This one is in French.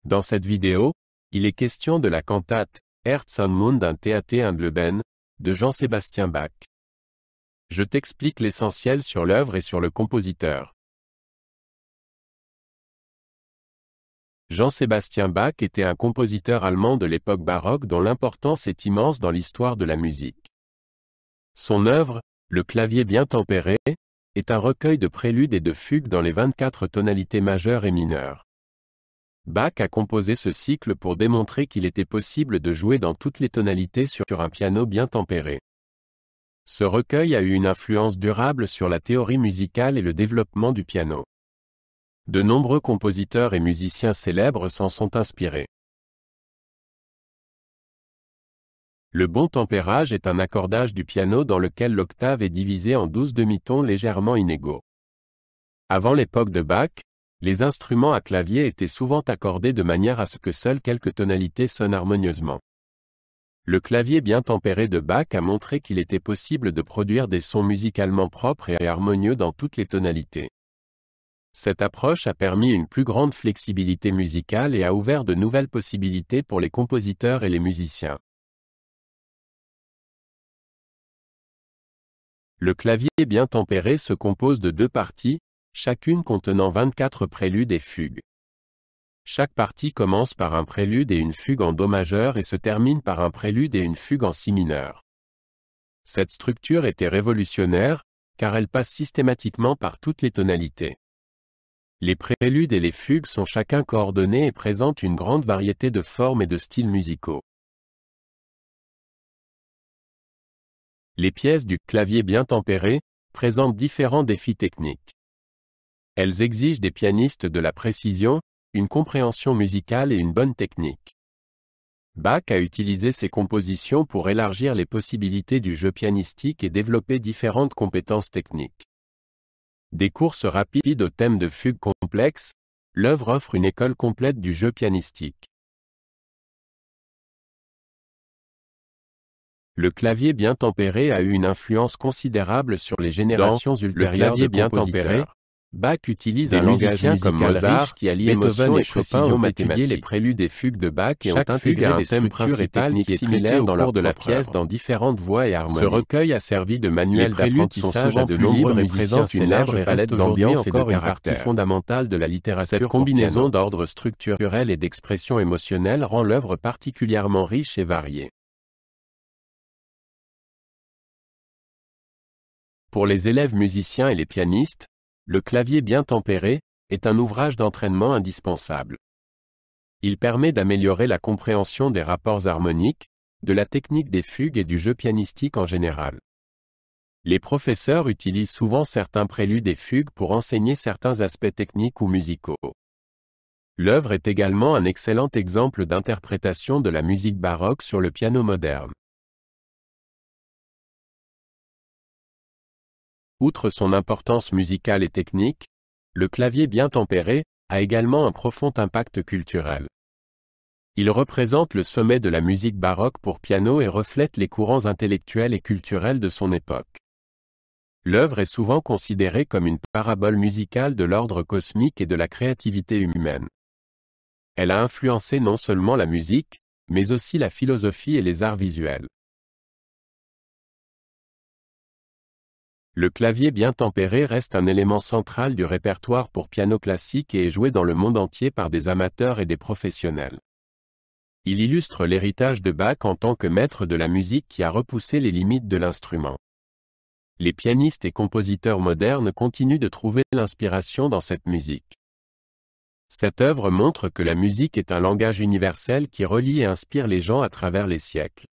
Dans cette vidéo, il est question de la cantate Herz und Mund und Leben de Jean-Sébastien Bach. Je t'explique l'essentiel sur l'œuvre et sur le compositeur. Jean-Sébastien Bach était un compositeur allemand de l'époque baroque dont l'importance est immense dans l'histoire de la musique. Son œuvre, Le clavier bien tempéré, est un recueil de préludes et de fugues dans les 24 tonalités majeures et mineures. Bach a composé ce cycle pour démontrer qu'il était possible de jouer dans toutes les tonalités sur un piano bien tempéré. Ce recueil a eu une influence durable sur la théorie musicale et le développement du piano. De nombreux compositeurs et musiciens célèbres s'en sont inspirés. Le bon tempérage est un accordage du piano dans lequel l'octave est divisée en 12 demi-tons légèrement inégaux. Avant l'époque de Bach, les instruments à clavier étaient souvent accordés de manière à ce que seules quelques tonalités sonnent harmonieusement. Le clavier bien tempéré de Bach a montré qu'il était possible de produire des sons musicalement propres et harmonieux dans toutes les tonalités. Cette approche a permis une plus grande flexibilité musicale et a ouvert de nouvelles possibilités pour les compositeurs et les musiciens. Le clavier bien tempéré se compose de deux parties, chacune contenant 24 préludes et fugues. Chaque partie commence par un prélude et une fugue en do majeur et se termine par un prélude et une fugue en si mineur. Cette structure était révolutionnaire, car elle passe systématiquement par toutes les tonalités. Les préludes et les fugues sont chacun coordonnés et présentent une grande variété de formes et de styles musicaux. Les pièces du clavier bien tempéré présentent différents défis techniques. Elles exigent des pianistes de la précision, une compréhension musicale et une bonne technique. Bach a utilisé ses compositions pour élargir les possibilités du jeu pianistique et développer différentes compétences techniques. Des courses rapides au thème de fugues complexes, l'œuvre offre une école complète du jeu pianistique. Le clavier bien tempéré a eu une influence considérable sur les générations ultérieures de compositeurs. Bach utilise un langage comme Mozart qui allie émotion et précision mathématique. Les préludes et fugues de Bach et ont intégré des thèmes principaux qui est similaires dans leur de la pièce dans différentes voix et harmonies. Ce recueil a servi de manuel d'apprentissage à de nombreux musiciens célèbres et reste d'ambiance et de caractère fondamentale de la littérature. Cette combinaison d'ordre structurel et d'expression émotionnelle rend l'œuvre particulièrement riche et variée. Pour les élèves musiciens et les pianistes, Le clavier bien tempéré est un ouvrage d'entraînement indispensable. Il permet d'améliorer la compréhension des rapports harmoniques, de la technique des fugues et du jeu pianistique en général. Les professeurs utilisent souvent certains préludes et fugues pour enseigner certains aspects techniques ou musicaux. L'œuvre est également un excellent exemple d'interprétation de la musique baroque sur le piano moderne. Outre son importance musicale et technique, le clavier bien tempéré a également un profond impact culturel. Il représente le sommet de la musique baroque pour piano et reflète les courants intellectuels et culturels de son époque. L'œuvre est souvent considérée comme une parabole musicale de l'ordre cosmique et de la créativité humaine. Elle a influencé non seulement la musique, mais aussi la philosophie et les arts visuels. Le clavier bien tempéré reste un élément central du répertoire pour piano classique et est joué dans le monde entier par des amateurs et des professionnels. Il illustre l'héritage de Bach en tant que maître de la musique qui a repoussé les limites de l'instrument. Les pianistes et compositeurs modernes continuent de trouver l'inspiration dans cette musique. Cette œuvre montre que la musique est un langage universel qui relie et inspire les gens à travers les siècles.